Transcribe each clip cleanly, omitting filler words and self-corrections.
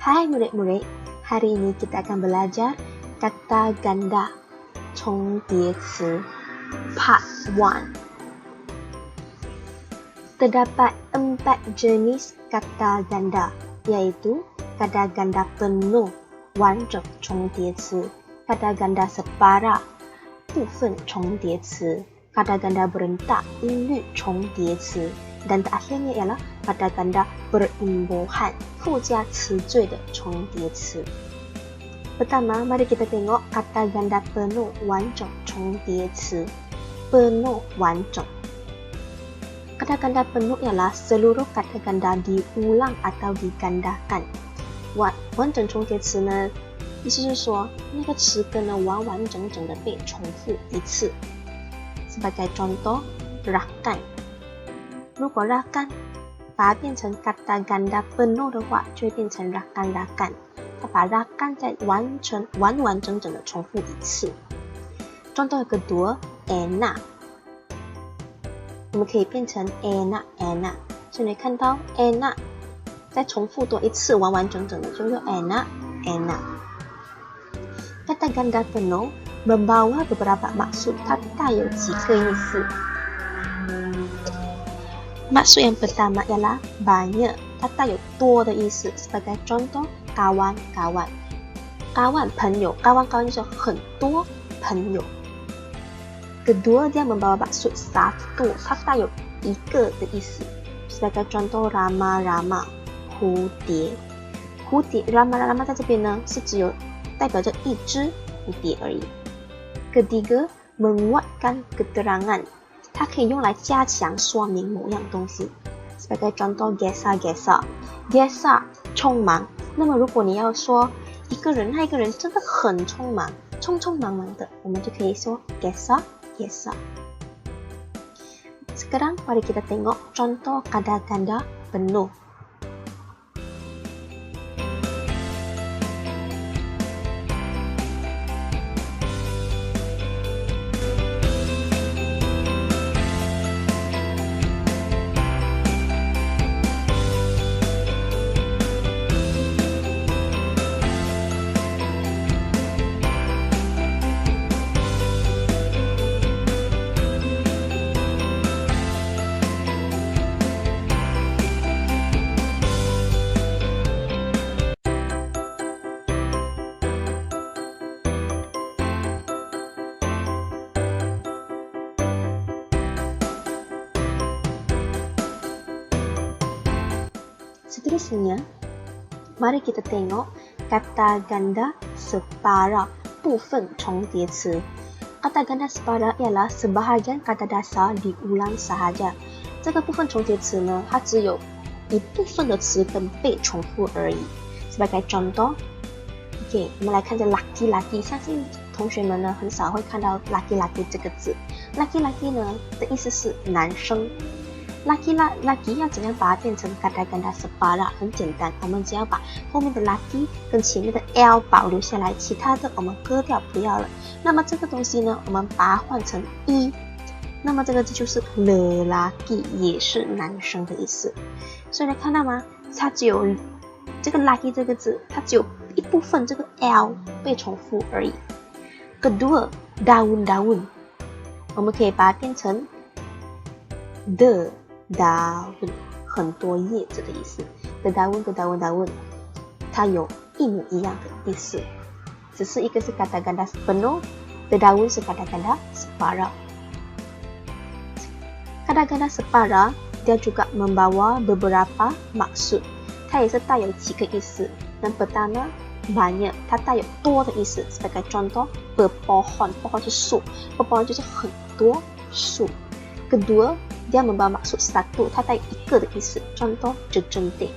Hai murid-murid, hari ini kita akan belajar kata ganda 重叠词 Part 1. Terdapat 4 jenis kata ganda, yaitu kata ganda penuh 完整重叠词, kata ganda separa 部分重叠词, kata ganda berentak 音律重叠词, dan terakhirnya ialah kata ganda berimbuhan 附加词缀的重叠词. Pertama, mari kita tengok kata ganda penuh 完整重叠词 penuh 完整. Kata ganda penuh ialah seluruh kata ganda diulang atau digandakan. 完整重叠词呢，意思是说那个词根呢完完整整的被重复一次。Sebagai contoh, rakan. 如果 rakan 把它变成 kata ganda penuh 的话，就会变成 rakan-rakan。它把 rakan 再完完整整的重复一次。Contoh kedua, enak. 我们可以变成 enak-enak。所以你看到 enak 再重复多一次，完完整整的就用 enak-enak。Kata ganda penuh membawa beberapa maksud, 它带有几个意思。Maksud yang pertama ialah banyak, 它带有多的意思。Sebagai contoh, kawan-kawan. Kawan 朋友 kawan-kawan 就是很多朋友。Kedua, dia membawa maksud satu, 它带有一个的意思。Sebagai contoh, rama-rama 蝴蝶。蝴蝶 rama-rama 在这边呢是只有代表着一只蝴蝶而已。Ketiga, menguatkan keterangan, 它可以用来加强说明某样东西。Sebagai contoh, gesa-gesa 匆忙。那么如果你要说那一个人真的很匆忙，匆匆忙忙的，我们就可以说 gesa-gesa。Sekarang mari kita tengok contoh kata ganda penuh. Seterusnya, mari kita tengok kata ganda separa 部分重叠词。Kata ganda separa ialah sebahagian kata dasar diulang sahaja. 这个部分重叠词呢，它只有一部分的词根被重复而已。Sebagai contoh, OK， 我们来看这 laki-laki， 相信同学们呢很少会看到 laki-laki 这个字。laki-laki 呢的意思是男生。Laki 要怎样把它变成 kata ganda separa？ 很简单，我们只要把后面的 laki 跟前面的 l 保留下来，其他的我们割掉不要了。那么这个东西呢，我们把它换成一，那么这个字就是 lelaki， 也是男生的意思。所以你看到吗？它只有这个 laki 这个字，它只有一部分这个 l 被重复而已。Kedua, daun-daun， 我们可以把它变成 the daun， 很多叶子的意思。的 daun， 它有一模一样的意思，只是一个是 kata ganda penuh， 的 daun 是 kata ganda separa。 Kata ganda separa dia juga membawa beberapa maksud， 它也是带有几个意思。yang pertama, banyak， 它带有多的意思。Sebagai contoh, berpohon， pohon 是树， berpohon 就是很多树。Kedua, dia membawa maksud satu， 它带有一个的意思。Contoh, jejentik，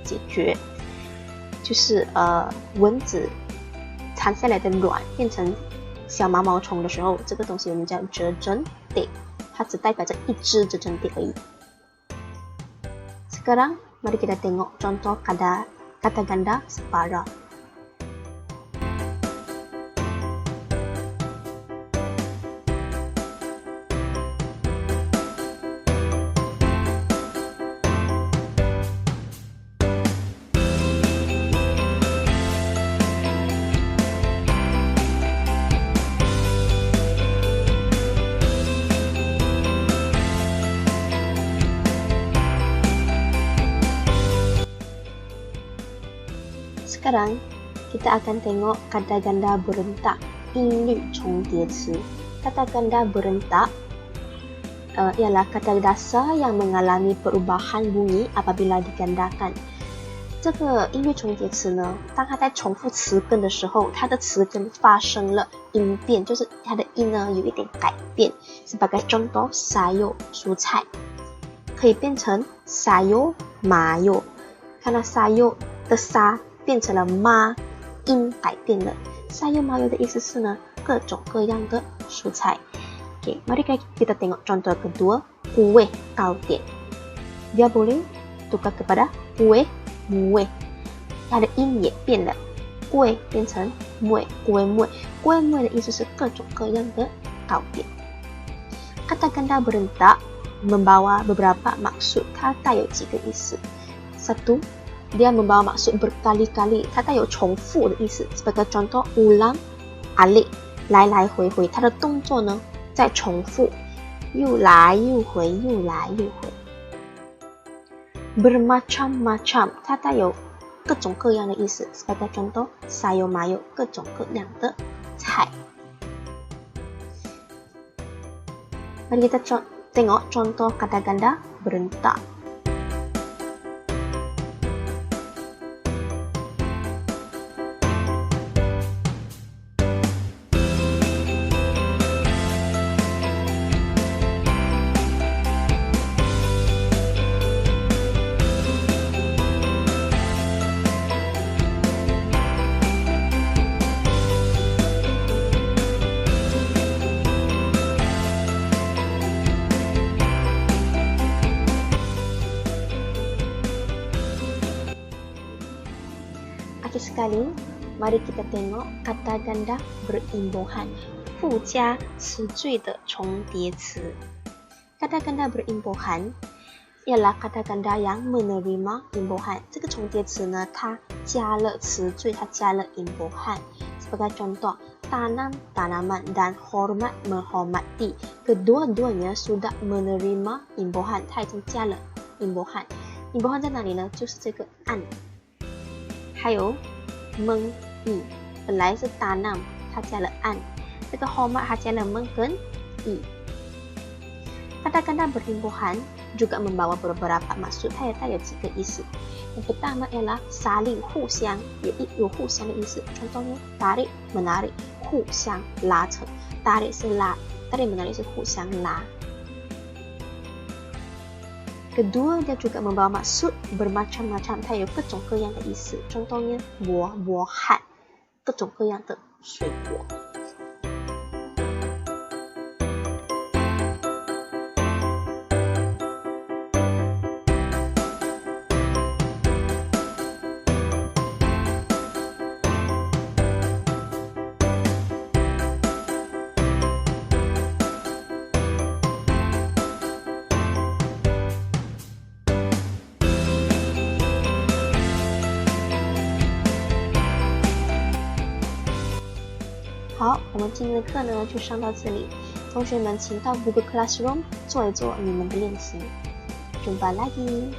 解决，就是蚊子产下来的卵变成小毛毛虫的时候，这个东西我们叫 jejentik， 它只代表着一只 jejentik 而已。Sekarang mari kita tengok contoh kata ganda separa. Sekarang kita akan tengok kata ganda berentak, 音律重叠词. Kata ganda berentak ialah kata dasar yang mengalami perubahan bunyi apabila digandakan. 这个音律重叠词呢，当它在重复词根的时候，它的词根发生了音变，就是它的音呢有一点改变。Sebagai contoh, sayur 蔬菜可以变成 sayur mayo， 看到 sayur 的沙变成了 ma， 音改变了。sayur mayo 的意思是呢，各种各样的蔬菜。Okay, mari kita tengok contoh kedua, kue 糕点。Dia boleh tukar kepada kue mue， 它的音也变了， kue 变成 mue， kue mue。kue mue 的意思是各种各样的糕点。Kata ganda berentak membawa beberapa maksud， 它带有几个意思。Satu, dia membawa maksud berkali-kali， 它带有重复的意思。Sebagai contoh, ulang alik， 来来回回，它的动作呢在重复，又来又回，又来又回。Bermacam-macam， 它带有各种各样的意思。Sebagai contoh, sayur mayo， 各种各样的菜。Mari kita tengok contoh kata ganda berentak. Akhir sekali, mari kita tengok kata ganda berimbuhan, 附加词缀的重叠词。Kata ganda berimbuhan ialah kata ganda yang menerima imbuhan。这个重叠词呢，它加了词缀，它加了imbuhan。Sebagai contoh, tanam tanaman dan hormat menghormati. Kedua-duanya sudah menerima imbuhan， 它已经加了imbuhan。imbuhan 在哪里呢？就是这个按。还有 meng i， 本来是 tanam， 它加了 an， 这个 hormat 它加了 meng 跟 i。kata ganda berimbuhan juga membawa beberapa maksud， 它也带有几个意思。yang pertama ialah saling 互相， 也有互相的意思。contohnya tarik menarik， 互相拉扯。tarik 是拉， tarik menarik 是互相拉。Kedua, dia juga membawa maksud bermacam-macam， 它有各种各样的意思。contohnya buah-buahan， 各种各样的水果。好，我们今天的课呢就上到这里，同学们请到Google Classroom 做一做你们的练习。Jumpa lagi。